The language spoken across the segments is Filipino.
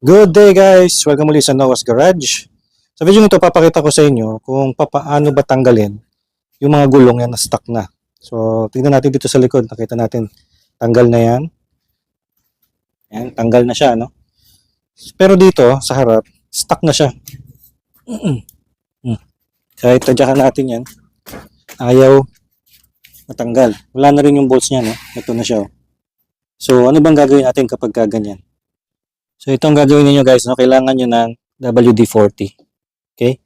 Good day guys! Welcome muli sa Noah's Garage. Sa video nito papakita ko sa inyo kung paano ba tanggalin yung mga gulong yan na stuck na. So tingnan natin dito sa likod, nakita natin tanggal na yan. Yan, tanggal na siya, no? Pero dito sa harap, stuck na siya. Kahit tadyakan natin yan, ayaw matanggal. Wala na rin yung bolts niya, no? Ito na siya. So ano bang gagawin natin kapag ganyan? So itong gagawin niyo guys, no, kailangan niyo ng WD-40. Okay?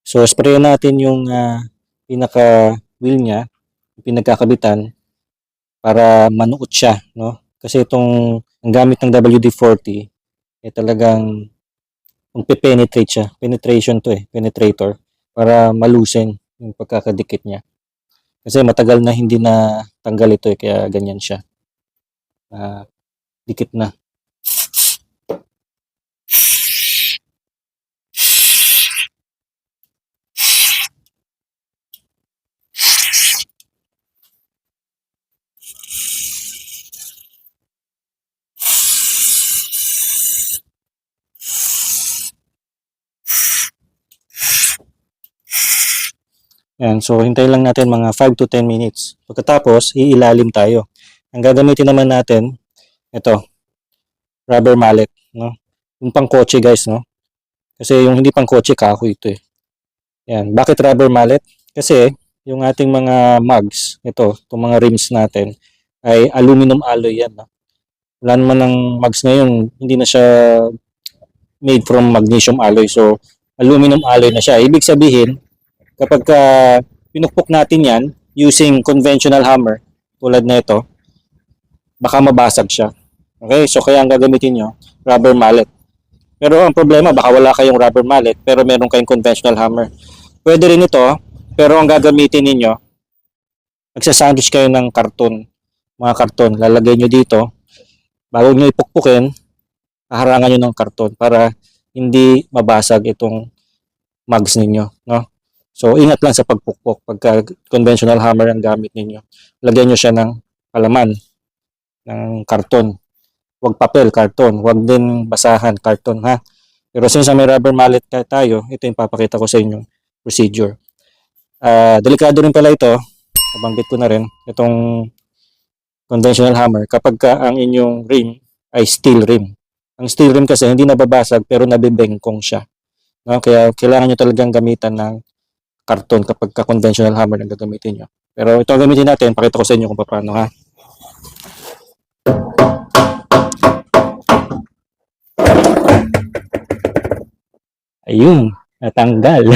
So sprayan natin yung pinaka wheel niya, yung pinagkakabitan para manuot siya, no? Kasi itong ang gamit ng WD-40 ay talagang penetrate siya. Penetration to penetrator para malusin yung pagkakadikit niya. Kasi matagal na hindi na tanggal ito kaya ganyan siya. Dikit na. Yan, so hintayin lang natin mga 5 to 10 minutes. Pagkatapos, iilalim tayo. Ang gagamitin naman natin, ito, rubber mallet, no? Yung pang kotse guys, no? Kasi yung hindi pang kotse, kahoy ito Yan, bakit rubber mallet? Kasi yung ating mga mugs, itong mga rims natin, ay aluminum alloy yan, no? Wala naman ng mugs ngayon, hindi na siya made from magnesium alloy. So, aluminum alloy na siya. Ibig sabihin, kapag pinukpok natin yan using conventional hammer tulad na ito, baka mabasag siya. Okay, so kaya ang gagamitin nyo, rubber mallet. Pero ang problema, baka wala kayong rubber mallet pero meron kayong conventional hammer. Pwede rin ito, pero ang gagamitin ninyo, magsasandwich kayo ng karton, mga karton, lalagay nyo dito, bago nyo ipukpukin, haharangan nyo ng karton para hindi mabasag itong mugs ninyo, no? So, ingat lang sa pagpukpok pagka conventional hammer ang gamit ninyo. Lagyan nyo siya ng palaman, ng karton. Huwag papel, karton. Huwag din basahan, karton, ha? Pero since may rubber mallet tayo, ito yung papakita ko sa inyo procedure. Delikado rin pala ito, nabanggit ko na rin, itong conventional hammer, kapag ang inyong rim ay steel rim. Ang steel rim kasi hindi nababasag pero nabibengkong siya. No? Kaya kailangan nyo talagang gamitan ng karton kapag conventional hammer ang gagamitin nyo. Pero ito ang gamitin natin, pakita ko sa inyo kung paano, ha. Ayun, natanggal.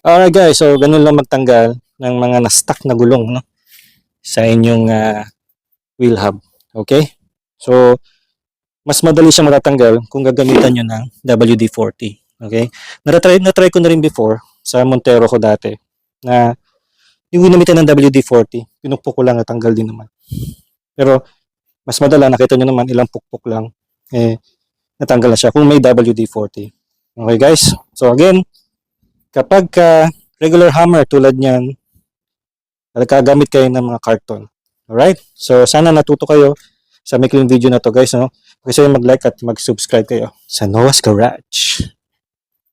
Alright guys, so ganun lang magtanggal ng mga na-stuck na gulong, no, sa inyong wheel hub. Okay? So, mas madali siyang matatanggal kung gagamitan nyo ng WD-40. Okay? Na-try ko na rin before sa Montero ko dati na yung ginamitan ng WD-40, pinukpok ko lang natanggal din naman. Pero mas madala, nakita nyo naman ilang pukpok lang, natanggal na siya kung may WD-40. Okay guys? So again, kapag regular hammer tulad niyan, nagkagamit kayo ng mga karton. Alright? So sana natuto kayo sa making video na to guys, no? Kasi mag-like at mag-subscribe kayo sa Noah's Garage.